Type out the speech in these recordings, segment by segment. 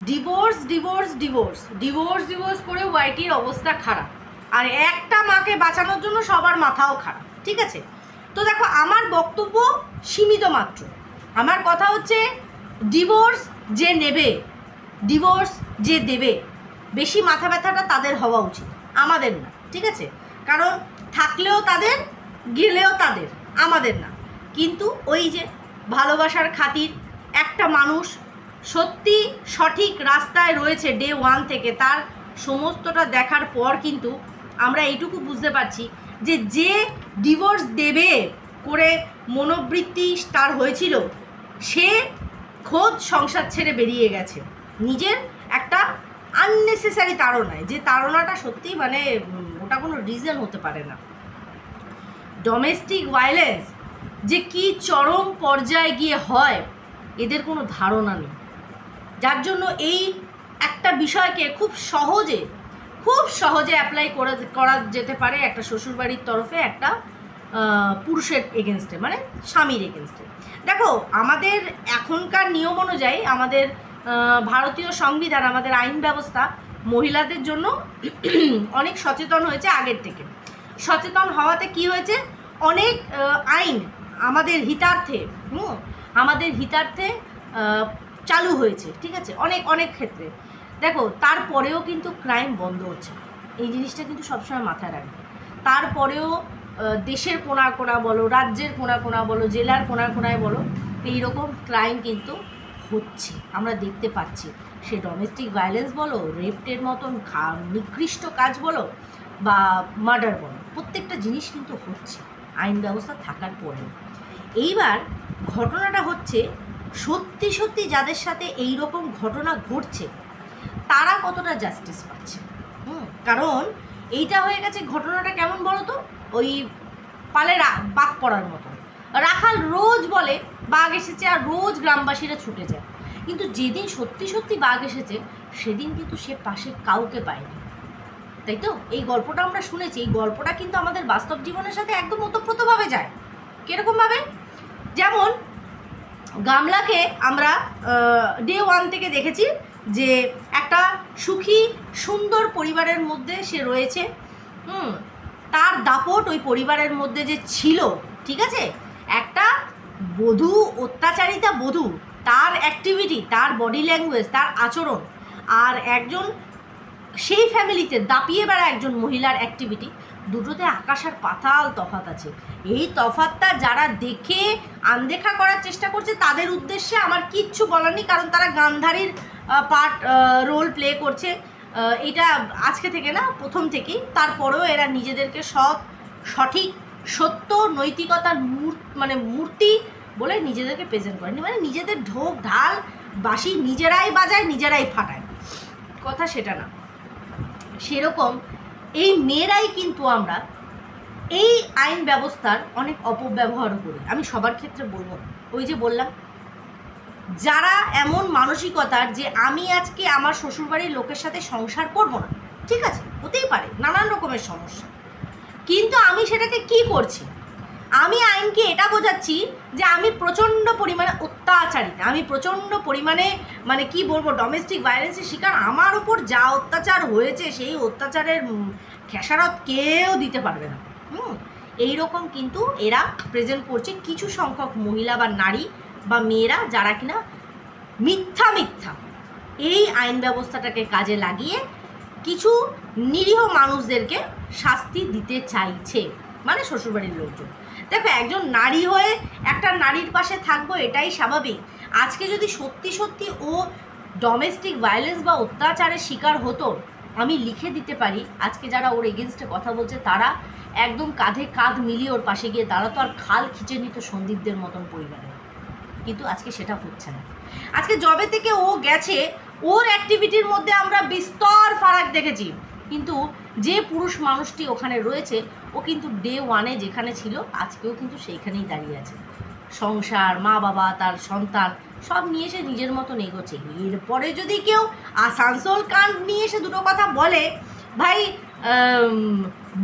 Divorce divorce divorce divorce divorce করে ওয়াইটির অবস্থা খারাপ, আর একটা মাকে বাঁচানোর জন্য সবার মাথাও খারাপ। ঠিক আছে, তো দেখো আমার বক্তব্য সীমিত মাত্র। আমার কথা হচ্ছে ডিভোর্স যে নেবে, ডিভোর্স যে দেবে, বেশি মাথা ব্যথাটা তাদের হওয়া উচিত, আমাদের না। ঠিক আছে, কারণ থাকলেও তাদের, গেলেও তাদের, আমাদের না। কিন্তু ওই যে ভালোবাসার খাতির একটা মানুষ সত্যি সঠিক রাস্তায় রয়েছে ডে ওয়ান থেকে, তার সমস্তটা দেখার পর কিন্তু আমরা এইটুকু বুঝতে পারছি যে যে ডিভোর্স দেবে করে মনোবৃত্তি তার হয়েছিল, সে খোদ সংসার ছেড়ে বেরিয়ে গেছে নিজের একটা আননেসেসারি তাড়নায়, যে তাড়নাটা সত্যি মানে ওটা কোনো রিজন হতে পারে না। ডোমেস্টিক ভায়োলেন্স যে কি চরম পর্যায়ে গিয়ে হয় এদের কোনো ধারণা নেই, যার জন্য এই একটা বিষয়কে খুব সহজে অ্যাপ্লাই করা যেতে পারে একটা শ্বশুরবাড়ির তরফে একটা পুরুষের এগেনস্টে, মানে স্বামীর এগেনস্টে। দেখো আমাদের এখনকার নিয়ম অনুযায়ী আমাদের ভারতীয় সংবিধান, আমাদের আইন ব্যবস্থা মহিলাদের জন্য অনেক সচেতন হয়েছে আগের থেকে। সচেতন হওয়াতে কি হয়েছে, অনেক আইন আমাদের হিতার্থে চালু হয়েছে। ঠিক আছে, অনেক ক্ষেত্রে দেখো, তারপরেও কিন্তু ক্রাইম বন্ধ হচ্ছে, এই জিনিসটা কিন্তু সবসময় মাথায় রাখবে। তারপরেও দেশের কোণা কোণা বলো, রাজ্যের কোণা কোণা বলো, জেলার কোণা কোণায় বলো, এইরকম ক্রাইম কিন্তু হচ্ছে, আমরা দেখতে পাচ্ছি। সে ডোমেস্টিক ভায়োলেন্স বলো, রেপটের মতন নিকৃষ্ট কাজ বলো, বা মার্ডার বলো, প্রত্যেকটা জিনিস কিন্তু হচ্ছে আইন ব্যবস্থা থাকার পরেও। এইবার ঘটনাটা হচ্ছে সত্যি যাদের সাথে এই রকম ঘটনা ঘটছে তারা কতটা জাস্টিস পাচ্ছে। কারণ এইটা হয়ে গেছে, ঘটনাটা কেমন বলো তো, ওই পালে বাঘ পড়ার মতো। রাখাল রোজ বলে বাঘ এসেছে, আর রোজ গ্রামবাসীরা ছুটে যায়, কিন্তু যেদিন সত্যি বাঘ এসেছে সেদিন কিন্তু সে পাশে কাউকে পায়নি। তাই তো, এই গল্পটা আমরা শুনেছি, এই গল্পটা কিন্তু আমাদের বাস্তব জীবনের সাথে একদম ওতপ্রোতভাবে যায়। কীরকমভাবে, যেমন গামলাকে আমরা ডে ওয়ান থেকে দেখেছি যে একটা সুখী সুন্দর পরিবারের মধ্যে সে রয়েছে। তার দাপট ওই পরিবারের মধ্যে যে ছিল, ঠিক আছে, একটা বধূ, অত্যাচারিতা বধূ, তার অ্যাক্টিভিটি, তার বডি ল্যাঙ্গুয়েজ, তার আচরণ, আর একজন সেই ফ্যামিলিতে দাপিয়ে বেড়া একজন মহিলার অ্যাক্টিভিটি, দুটোতে আকাশ আর পাতাল তফাৎ আছে। এই তফাৎটা যারা দেখে আনদেখা করার চেষ্টা করছে তাদের উদ্দেশ্যে আমার কিচ্ছু বলার নেই, কারণ তারা গান্ধারীর রোল প্লে করছে। এটা আজকে থেকে না, প্রথম থেকেই। তারপরেও এরা নিজেদেরকে সঠিক সত্য নৈতিকতার মূর্তি বলে নিজেদেরকে প্রেজেন্ট করেনি, মানে নিজেদের ঢোক ঢাল বাঁশি নিজেরাই বাজায়, নিজেরাই ফাটায়, কথা সেটা না। সেরকম এই মেয়েরাই কিন্তু আমরা এই আইন ব্যবস্থার অনেক অপব্যবহারও করি। আমি সবার ক্ষেত্রে বলবো, ওই যে বললাম, যারা এমন মানসিকতার যে আমি আজকে আমার শ্বশুরবাড়ির লোকের সাথে সংসার করব না, ঠিক আছে, হতেই পারে নানান রকমের সমস্যা, কিন্তু আমি সেটাকে কি করছি, আমি আইনকে এটা বোঝাচ্ছি যে আমি প্রচণ্ড পরিমাণে অত্যাচারিত, আমি প্রচণ্ড পরিমাণে মানে কি বলবো ডোমেস্টিক ভায়োলেন্সের শিকার, আমার ওপর যা অত্যাচার হয়েছে সেই অত্যাচারের খেসারত কেউ দিতে পারবে না। এইরকম কিন্তু এরা প্রেজেন্ট করছে কিছু সংখ্যক মহিলা বা নারী বা মেয়েরা, যারা কিনা মিথ্যা এই আইন ব্যবস্থাটাকে কাজে লাগিয়ে কিছু নিরীহ মানুষদেরকে শাস্তি দিতে চাইছে, মানে শ্বশুরবাড়ির লোকজন। দেখো, একজন নারী হয়ে একটা নারীর পাশে থাকবো, এটাই স্বাভাবিক। আজকে যদি সত্যি ও ডোমেস্টিক ভায়োলেন্স বা অত্যাচারের শিকার হতো, আমি লিখে দিতে পারি আজকে যারা ওর এগেনস্টে কথা বলছে তারা একদম কাঁধে কাঁধ মিলিয়ে ওর পাশে গিয়ে দাঁড়াতো, আর খাল খিচে নিত সন্দীপদের মতন পরিবারে। কিন্তু আজকে সেটা হচ্ছে না। আজকে জবে থেকে ও গেছে, ওর অ্যাক্টিভিটির মধ্যে আমরা বিস্তর ফারাক দেখেছি, কিন্তু যে পুরুষ মানুষটি ওখানে রয়েছে ও কিন্তু ডে ওয়ানে যেখানে ছিল আজকেও কিন্তু সেইখানেই দাঁড়িয়ে আছে। সংসার, মা বাবা, তার সন্তান সব নিয়ে এসে নিজের মতন এগোচ্ছে। এরপরে যদি কেউ আসানসোল কাণ্ড নিয়ে এসে দুটো কথা বলে, ভাই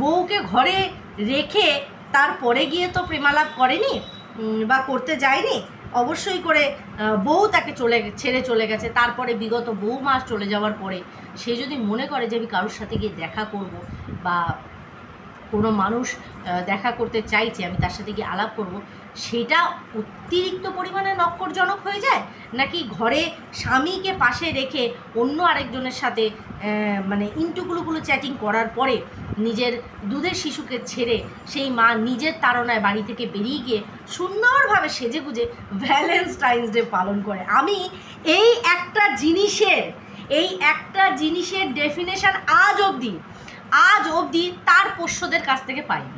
বউকে ঘরে রেখে তারপরে গিয়ে তো প্রেমালাপ করেনি বা করতে যায়নি, অবশ্যই করে বউ তাকে ছেড়ে চলে গেছে, তারপরে বিগত বহু মাস চলে যাওয়ার পরে সে যদি মনে করে যে আমি কারোর সাথে গিয়ে দেখা করব বা কোনো মানুষ দেখা করতে চাইছে, আমি তার সাথে গিয়ে আলাপ করব, সেটা অতিরিক্ত পরিমাণে নক্করজনক হয়ে যায়, নাকি ঘরে স্বামীকে পাশে রেখে অন্য আরেকজনের সাথে মানে ইন্টুগুলো চ্যাটিং করার পরে নিজের দুধের শিশুকে ছেড়ে সেই মা নিজের তাড়নায় বাড়ি থেকে বেরিয়ে গিয়ে সুন্দরভাবে সেজেগুজে ভ্যালেন্টাইন্স ডে পালন করে। আমি এই একটা জিনিসের ডেফিনেশন আজ অবধি তার পোষ্যদের কাছ থেকে পাইনি,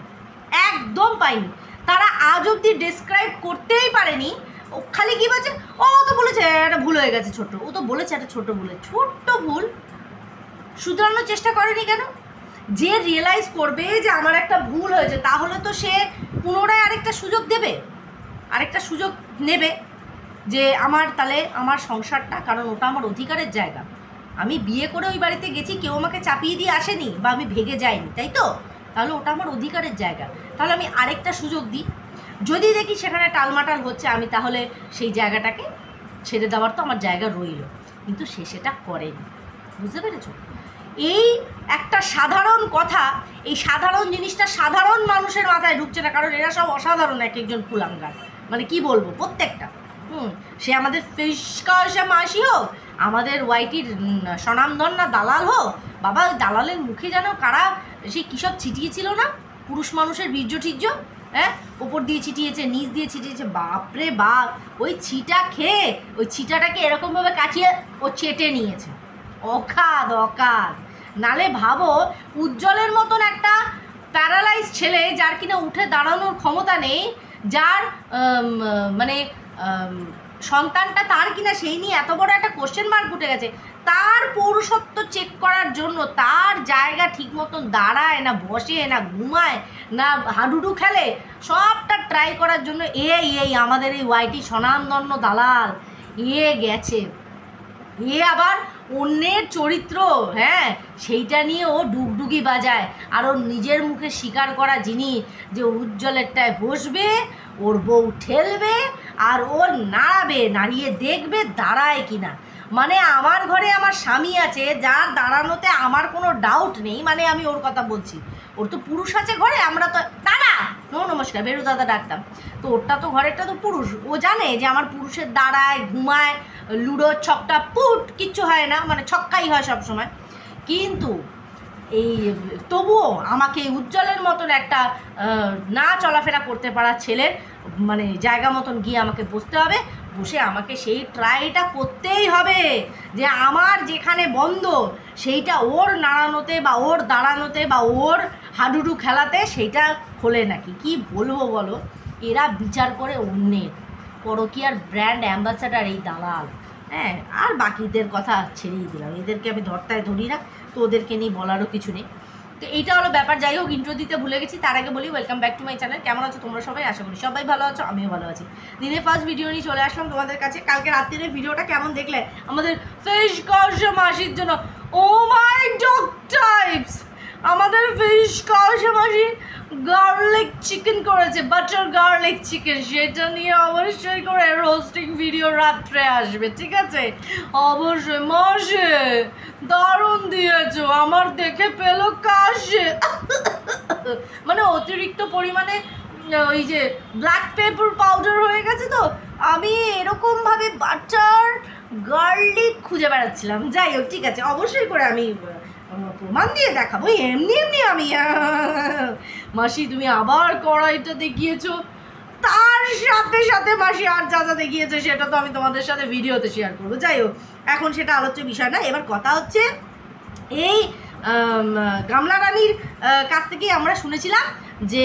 একদম পাইনি। তারা আজ অবধি ডেসক্রাইব করতেই পারেনি। ও খালি কী বলছে, ও তো বলেছে একটা ভুল হয়ে গেছে ছোট্ট, ও তো বলেছে একটা ছোট্ট ভুল শুধরানোর চেষ্টা করেনি কেন? যে রিয়েলাইজ করবে যে আমার একটা ভুল হয়েছে, তাহলে তো সে পুনরায় আরেকটা সুযোগ নেবে যে তাহলে আমার সংসারটা, কারণ ওটা আমার অধিকারের জায়গা, আমি বিয়ে করে ওই বাড়িতে গেছি, কেউ আমাকে চাপিয়ে দিয়ে আসেনি বা আমি ভেগে যাইনি, তাই তো? তাহলে ওটা আমার অধিকারের জায়গা, তাহলে আমি আরেকটা সুযোগ দিই। যদি দেখি সেখানে টালমাটাল হচ্ছে, আমি তাহলে সেই জায়গাটাকে ছেড়ে দেওয়ার তো আমার জায়গা রইল, কিন্তু সে সেটা করেনি। বুঝতে পেরেছ? এই একটা সাধারণ কথা, এই সাধারণ জিনিসটা সাধারণ মানুষের মাথায় ঢুকছে না, কারণ এরা সব অসাধারণ এক একজন কুলাঙ্গার, মানে কি বলবো, প্রত্যেকটা। সে আমাদের ফিসকাশা মাসি হোক, আমাদের ওয়াইটির স্বনামধন্যা দালাল হোক, বাবা দালালের মুখে যেন কারা সেই কী সব ছিটিয়েছিল না, পুরুষ মানুষের বীর্য ঠির্য, হ্যাঁ, ওপর দিয়ে ছিটিয়েছে, নিচ দিয়ে ছিটিয়েছে, বাপরে বাপ, ওই ছিটা খেয়ে ওই ছিটাটাকে এরকমভাবে কাটিয়ে ও চেটে নিয়েছে। অকাদ। নালে ভাবো, উজ্জ্বলের মতন একটা প্যারালাইজ ছেলে, যার কিনা উঠে দাঁড়ানোর ক্ষমতা নেই, যার মানে সন্তানটা তার কিনা সেই নিয়ে এত বড় একটা কোশ্চেন মার্ক উঠে গেছে, তার পৌরুষত্ব চেক করার জন্য তার জায়গা ঠিক মতন দাঁড়ায় না, বসে না, ঘুমায় না, হাডুডু খেলে, সবটা ট্রাই করার জন্য এই আমাদের এই ওয়াইটি স্বনামধন্য দালাল গেছে। আবার অন্যের চরিত্র, হ্যাঁ, সেইটা নিয়ে ও ডুগডুগি বাজায়, আর ওর নিজের মুখে স্বীকার করা জিনিস যে উজ্জ্বলেরটায় বসবে, ওর বউ ঠেলবে, আর ওর নাড়িয়ে দেখবে দাঁড়ায় কিনা। মানে আমার ঘরে আমার স্বামী আছে, যার দাঁড়ানোতে আমার কোনো ডাউট নেই, মানে আমি ওর কথা বলছি, ওর তো পুরুষ আছে ঘরে, আমরা তো দাদা নমস্কার বেরু দাদা ডাকতাম, তো ওরটা তো ঘরেরটা তো পুরুষ, ও জানে যে আমার পুরুষের দাঁড়ায়, ঘুমায়, লুডো ছক্কা কিচ্ছু হয় না, মানে ছক্কাই হয় সব সময়। কিন্তু এই তবুও আমাকে উজ্জ্বলের মতন একটা না চলাফেরা করতে পারা ছেলের মানে জায়গা মতন গিয়ে আমাকে বসতে হবে, বসে আমাকে সেই ট্রাইটা করতেই হবে যে আমার যেখানে বন্ধ সেইটা ওর নাড়ানোতে বা ওর দাঁড়ানোতে বা ওর হাডুডু খেলাতে সেইটা খোলে নাকি। কি বলবো বলো, এরা বিচার করে অন্যের, পরকীয়ার ব্র্যান্ড অ্যাম্বাসাডার এই দালাল। হ্যাঁ, আর বাকিদের কথা ছেড়েই দিলাম, এদেরকে আমি ধরি না, তো ওদেরকে নিয়ে বলারও কিছু নেই। তো এইটা হলো ব্যাপার। যাই হোক, ইন্ট্রো দিতে ভুলে গেছি, তার আগে বলি welcome back to my channel. কেমন আছো তোমরা সবাই? আশা করি সবাই ভালো আছো, আমিও ভালো আছি। দিনে ফার্স্ট ভিডিও নিয়ে চলে আসলাম তোমাদের কাছে। কালকে রাত্রির ভিডিওটা কেমন দেখলে আমাদের ফিশ কষা মাসির জন্য? ও মাই ডগ টাইপস, আমাদের ফিশ কষা মাসি গার্লিক চিকেন করেছে, বাটার গার্লিক চিকেন, সেটা নিয়ে অবশ্যই করে রোস্টিং ভিডিও রাত্রে আসবে, ঠিক আছে? অবশ্যই। মাসে দারুণ দিয়েছো, আমার দেখে পেলো কাশে, মানে অতিরিক্ত পরিমাণে ওই যে ব্ল্যাক পেপার পাউডার হয়ে গেছে, তো আমি এরকমভাবে বাটার গার্লিক খুঁজে বেড়াচ্ছিলাম। যাই হোক, ঠিক আছে, অবশ্যই করে আমি প্রমাণ দিয়ে দেখাবো, এমনি আমি। মাসি তুমি আবার কড়াইটা দেখিয়েছো, তার সাথে সাথে মাসি আর যা যা দেখিয়েছে সেটা তো আমি তোমাদের সাথে ভিডিওতে শেয়ার করবো। যাই হোক, এখন সেটা আলোচ্য বিষয় না। এবার কথা হচ্ছে, এই গামলা রানীর কাছ থেকেই আমরা শুনেছিলাম যে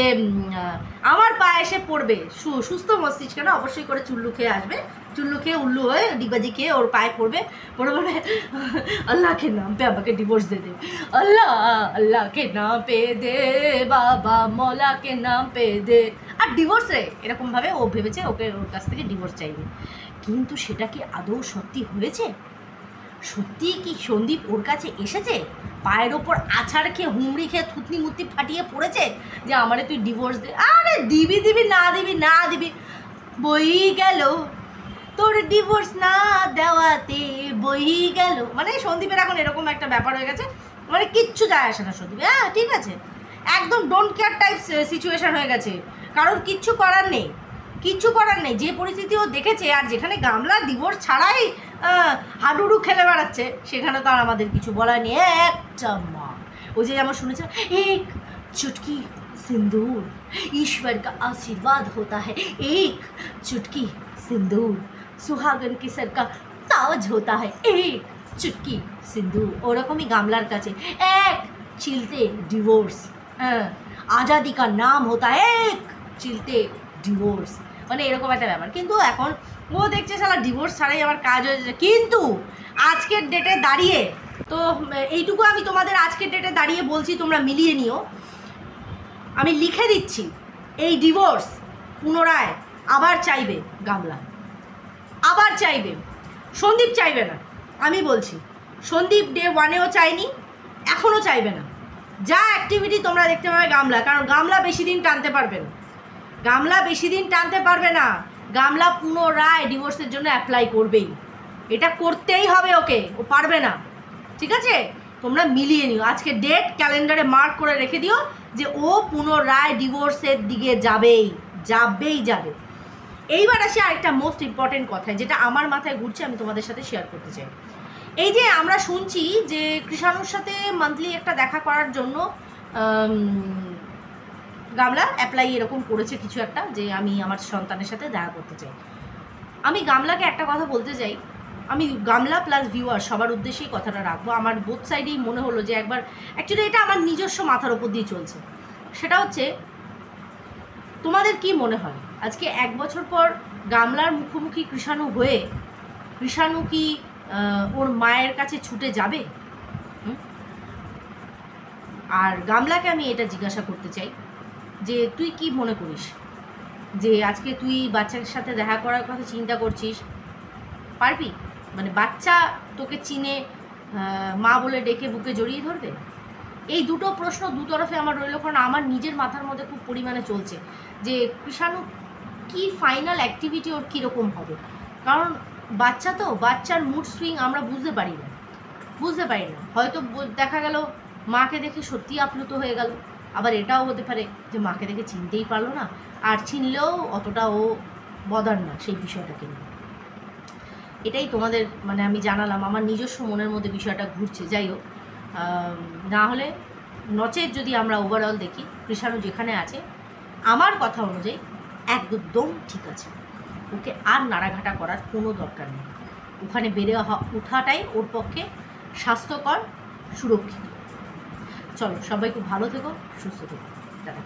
আমার পায়ে এসে পড়বে সুস্থ মস্তিষ্ক না, অবশ্যই করে চুল্লু খেয়ে আসবে, চুল্লু খেয়ে উল্লু হয়ে ডিগবাজি খেয়ে ওর পায়ে পড়বে বলে আল্লাহকে নাম পে আমাকে ডিভোর্স দে দে, আল্লাহকে নাম পে দে বাবা, মলাকে নাম পে দে, আর ডিভোর্স রে, এরকমভাবে ও ভেবেছে ওকে ওর কাছ থেকে ডিভোর্স চাইবে। কিন্তু সেটা কি আদৌ সত্যি হয়েছে? সত্যি কি সন্দীপ ওর কাছে এসেছে, পায়ের ওপর আছাড় খেয়ে হুমড়ি খেয়ে থুতনি মুতনি ফাটিয়ে পড়েছে যে আমারে তুই ডিভোর্স দে? আরে দিবি না দিবি, বই গেল তোর ডিভোর্স না দেওয়াতে বই গেল, মানে সন্দীপের এখন এরকম একটা ব্যাপার হয়ে গেছে, মানে কিচ্ছু যায় আসে না সন্দীপ। হ্যাঁ ঠিক আছে, একদম ডোন্ট কেয়ার টাইপ সিচুয়েশান হয়ে গেছে, কারণ কিচ্ছু করার নেই, কিচ্ছু করার নেই। যে পরিস্থিতি ও দেখেছে, আর যেখানে গামলা ডিভোর্স ছাড়াই হাডুডু খেলে বেড়াচ্ছে, সেখানে তো আর আমাদের কিছু বলার নেই। একটা মা, ওই যে যেমন শুনেছে, এক चुटकी सिंदूर ईश्वर का आशीर्वाद होता है, एक चुटकी सिंदूर सुहागन के सर का ताज होता है, एक चुटकी सिंदूर। ওরকমই গামলার কাছে এক চিলতে ডিভোর্স, হ্যাঁ আজাদি का नाम होता है एक চিলতে ডিভোর্স, মানে এরকম একটা ব্যাপার। কিন্তু এখন ও দেখছে শালা ডিভোর্স ছাড়াই আমার কাজ হয়ে যাচ্ছে। কিন্তু আজকের ডেটে দাঁড়িয়ে তো এইটুকু আমি তোমাদের আজকের ডেটে দাঁড়িয়ে বলছি, তোমরা মিলিয়ে নিও, আমি লিখে দিচ্ছি, এই ডিভোর্স পুনরায় আবার চাইবে গামলা, আবার চাইবে। সন্দীপ চাইবে না, আমি বলছি, সন্দীপ ডে ওয়ানেও চাইনি, এখনও চাইবে না। যা অ্যাক্টিভিটি তোমরা দেখতে পাবে গামলা, কারণ গামলা বেশি দিন টানতে পারবে না, গামলা বেশি দিন টানতে পারবে না। গামলা পুনরায় ডিভোর্সের জন্য অ্যাপ্লাই করবেই, এটা করতেই হবে ওকে, ও পারবে না। ঠিক আছে, তোমরা মিলিয়ে নিও, আজকে ডেট ক্যালেন্ডারে মার্ক করে রেখে দিও যে ও পুনরায় ডিভোর্সের দিকে যাবেই যাবেই যাবে। এইবার আসি আরেকটা মোস্ট ইম্পর্টেন্ট কথা, যেটা আমার মাথায় ঘুরছে, আমি তোমাদের সাথে শেয়ার করতে চাই। এই যে আমরা শুনছি যে কৃষাণুর সাথে মান্থলি একটা দেখা করার জন্য গামলা অ্যাপ্লাই এরকম করেছে কিছু একটা, যে আমি আমার সন্তানের সাথে দেখা করতে চাই। আমি গামলাকে একটা কথা বলতে চাই, আমি গামলা প্লাস ভিউয়ার সবার উদ্দেশ্যেই কথাটা রাখবো। আমার বোথ সাইডেই মনে হলো যে একবার, অ্যাকচুয়ালি এটা আমার নিজস্ব মাথার ওপর দিয়ে চলছে, সেটা হচ্ছে তোমাদের কি মনে হয় আজকে 1 বছর পর গামলার মুখোমুখি কৃষাণু হয়ে কৃষাণু কি ওর মায়ের কাছে ছুটে যাবে? আর গামলাকে আমি এটা জিজ্ঞাসা করতে চাই যে তুই কি মনে করিস যে আজকে তুই বাচ্চার সাথে দেখা করার কথা চিন্তা করছিস, পারবি? মানে বাচ্চা তোকে চিনে মা বলে ডেকে বুকে জড়িয়ে ধরবে? এই দুটো প্রশ্ন দুতরফে আমার রইল, কারণ আমার নিজের মাথার মধ্যে খুব পরিমাণে চলছে যে কৃষাণু কি ফাইনাল অ্যাক্টিভিটি ওর কীরকম হবে। কারণ বাচ্চা তো, বাচ্চার মুড সুইং আমরা বুঝতে পারি না, হয়তো দেখা গেল মাকে দেখে সত্যি আপ্লুত হয়ে গেল, আবার এটাও হতে পারে যে মাকে দেখে চিনতেই পারলো না, আর চিনলেও অতটা ও বদার না সেই বিষয়টাকে নিয়ে। এটাই তোমাদের মানে আমি জানালাম, আমার নিজস্ব মনের মধ্যে বিষয়টা ঘুরছে। যাই হোক, না হলে নচেত যদি আমরা ওভারঅল দেখি কৃষাণু যেখানে আছে আমার কথা অনুযায়ী একদম ঠিক আছে, ওকে আর নাড়াঘাটা করার কোনো দরকার নেই, ওখানে বেড়ে ওঠাটাই ওর পক্ষে স্বাস্থ্যকর, সুরক্ষিত। চলো সবাই খুব ভালো থেকো, সুস্থ থেকো, দাদা।